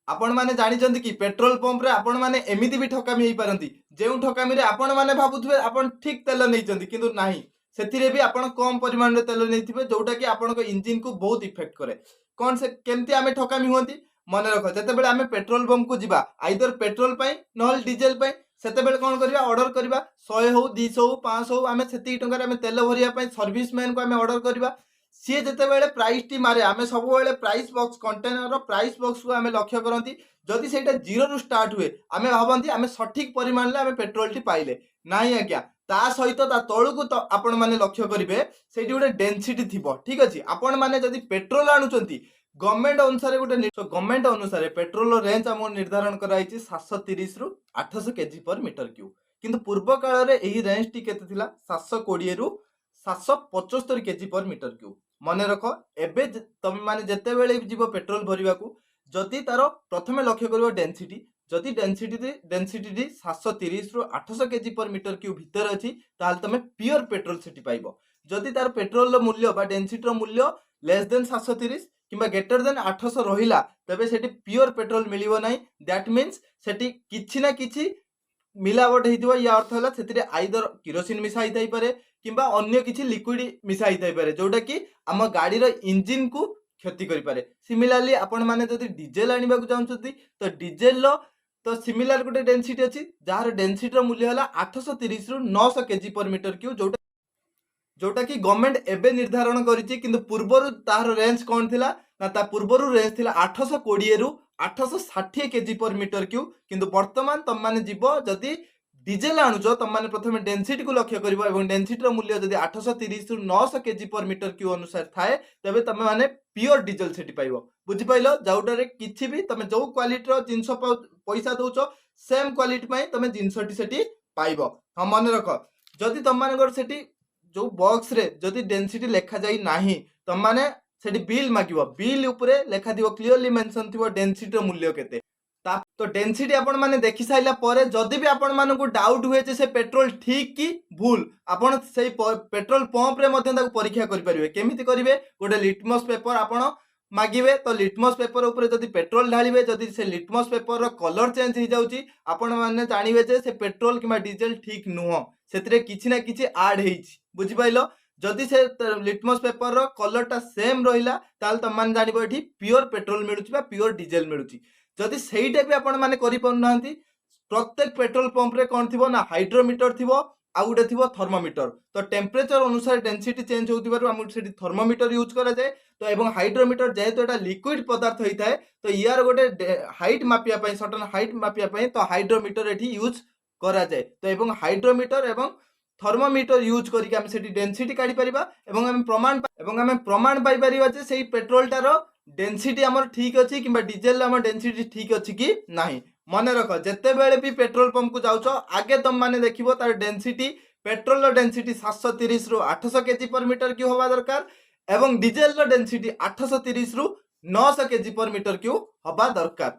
आपण माने जानिचंती कि पेट्रोल पंप रे आपण माने एमिति भी ठकामी हेई पारंती जेउ ठकामी रे आपण माने भाबुथबे आपण ठीक तेल नैचंती किंतु नाही सेथिरे भी आपण कम परिमाण रे तेल नैथिबे जोटा कि आपण को इंजन को बहुत इफेक्ट करे कोन से केमती आमे ठकामी होंती मन रख जते बेले आमे पेट्रोल पंप को जिबा आइदर पेट्रोल पई नहल डीजल पई सेते बेले कोन करबा ऑर्डर करबा 100 हो 200 हो 500 हो आमे सेति टंका रे आमे तेल भरिया पई सर्विस मैन को आमे ऑर्डर करबा सी जिते प्राइस टी मारे आम सब price box container price box को आम लक्ष्य करती जदि से जीरो रु स्टार्ट हुए आम भावती आम सठिक परिमाण में आम पेट्रोल टी पाइले ना आज्ञा ता सहित ता तलू तो आपण मैंने लक्ष्य करेंगे से गोटे डेनसीटी थी ठीक अच्छे आपण मैंने जदि पेट्रोल आणुंट गवर्नमेंट अनुसार गोटे गवर्नमेंट अनुसार पेट्रोल रेंज आम निर्धारण कराई 730 रु 800 केजी पर मीटर क्यूब किंतु पूर्व काल में यही रेंज टी केते थिला 720 रु 775 केजी पर मीटर क्यूब मन रख एबे तुम माने जेते बेले जीव पेट्रोल भरिबा को जदि तार प्रथमे लक्ष्य करिवो डेंसिटी जदि डेंसिटी 730 रु 800 केजी पर मीटर क्यूब भितर अछि ताल तमे प्योर पेट्रोल सेठी पाइबो जदि तार पेट्रोल रो मूल्य बा डेंसिटी रो मूल्य लेस देन 730 किंबा ग्रेटर देन 800 रहिला तबे सेठी प्योर पेट्रोल मिलिबो नाही दैट मीन्स सेठी किछि ना किछि मिलावट होइथिबो या अर्थ होला सेतिरे आइदर केरोसिन मिसा हिथाई पारे किंबा अन्य किछि लिक्विड मिसा हिथाई पारे जोटा कि आम गाड़ी रो इंजन को क्षति करि पारे सिमिलरली आपण माने जदि डीजेल आनिबा को चाहउछथि तो डीजेल रो तो सिमिलर गोटे डेंसिटी अछि जार डेंसिटी रो मूल्य होला 830 रु 900 केजी पर मीटर क्यूब जोटा कि गवर्नमेंट एबे निर्धारण करिछि किंतु पूर्वरु तार रेंज कोन थिला ना ता पूर्वरु रेंज थिला 820 रु 860 केजी पर मीटर क्यूब किंतु वर्तमान तुम माने जीवो जदि डीजेल आणुच तुम माने प्रथमे डेंसिटी को लक्ष्य करिवो एवं डेंसिटी रो मूल्य जदि 830 रु 900 केजी पर मीटर क्यूब अनुसार थाए तबे तमे माने प्योर डीजेल सेठी पाइबो बुझि पाइलो जाउटारे किछि भी तमे जो क्वालिटी रो जिंस पैसा दउचो सेम क्वालिटी पई तमे जिंसटी सेठी पाइबो हम मन रख जदि तुम माने सेठी जो बॉक्स रे जदि डेंसिटी लेखा जाई नाही तुम माने सेठी बिल मागिबो बिल ऊपर लेखा दिबो क्लियरली मेंशन थिबो डेंसिटी रो मूल्य केते तो डेंसिटी आपण माने देखि साइला परे जदि भी आपण माने को डाउट हुए जे से पेट्रोल ठीक की भूल आपण सेही पेट्रोल पंप रे मध्ये ताको परीक्षा करि परिबे केमिति करिवे गोटे लिटमस पेपर आपण मागिबे तो लिटमस पेपर ऊपर जदि पेट्रोल ढालिबे जदि से लिटमस पेपर रो कलर चेंज हो जाउची आपण माने जानिबे जे से पेट्रोल किबा डीजल ठीक नुह सेतिरे किछि ना किछि ऐड हेछि बुझि पाइलो जदि से लिटमस पेपर रो कलर टा सेम रहिला ताल तम मान जानिबो एठी प्योर पेट्रोल मिलुची बा प्योर डीजल मिलुची जदि सेहीटा भी आपण माने करि पउनांती प्रत्येक पेट्रोल पंप रे कोन थिबो ना हाइड्रोमीटर थिबो आ गुटे थिबो थर्मोमीटर तो टेम्परेचर अनुसार डेंसिटी चेंज होतिबारु हम सेठी थर्मोमीटर यूज करा जाय तो एवं हाइड्रोमीटर जेहेतु एटा लिक्विड पदार्थ होइताय तो यार गोटे हाइट मापिया पई सर्टेन हाइट मापिया पई तो हाइड्रोमीटर एठी यूज करा जाय तो एवं हाइड्रोमीटर एवं थर्मोमीटर यूज करके हम सेठी डेंसिटी काढी परिबा एवं हम प्रमाण पाई परिबा जे सेही पेट्रोलटार डेंसिटी हमर ठीक अछि किबा डीजल हमर डेंसिटी ठीक अछि कि नाही मन रख जेते बेले भी पेट्रोल पंप को जाउछो आगे तुम माने देखिबो तार डेंसिटी पेट्रोल रो डेंसिटी 730 रु 800 केजी पर मीटर क्यूब होबा दरकार एवं डीजल रो डेंसिटी 830 रु 900 केजी पर मीटर क्यूब होबा दरकार।